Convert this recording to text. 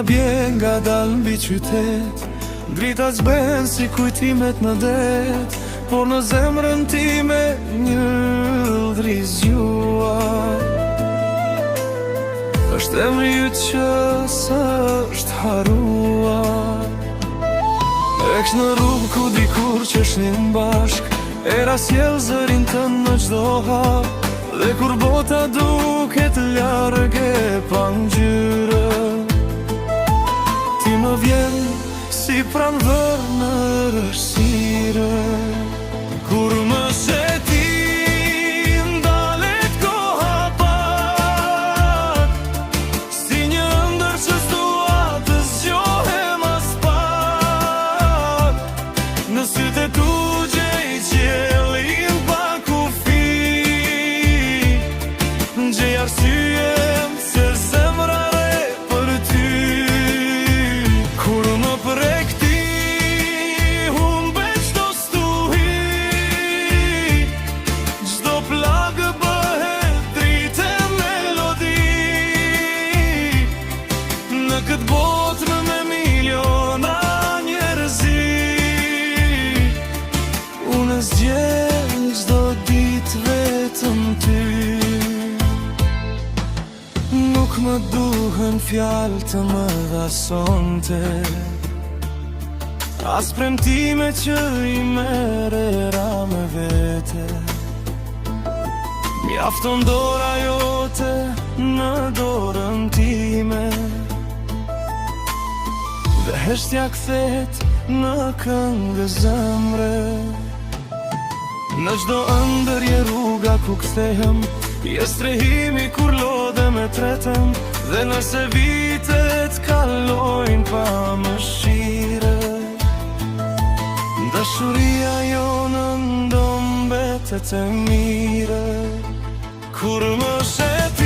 bje nga dal mbi qytet, drita zben si kujtimet në det, por në zemrën time një drizjuar. Është emri yt që s'është haruar. Eksh në rrugë ku dikur qeshnim bashk, era sjell zërin tënë në çdo hap, dhe kur bota duket large pa ngjyrë, ti më vjen si pranvër në rësire. Kur më she ti ndalet koha pak, si një ëndër që s'dua të zgjohem as pak, në sytë e tu gjej qiellin pa kufi, gjej arsyem se zemra re për ty. Kur më prek ti humbet çdo stuhi, çdo plagë bëhet dritë melodi, në këtë botë me miliona njerëzi, unë zgjej çdo ditë vetëm ty. Nuk më duhen fjalë të më dhasonte, as premtime që i merrera me vete. Mjafton dora jote në dorën time, dhe heshtja kthehet në këngë zemre. Në çdo ëndër je rruga ku kthehem, je strehimi kur lodhem me tretëm, dhe nëse vitet kalojnë pa mëshire, dashuria jonë ndo mbetet e mire. Kur më shet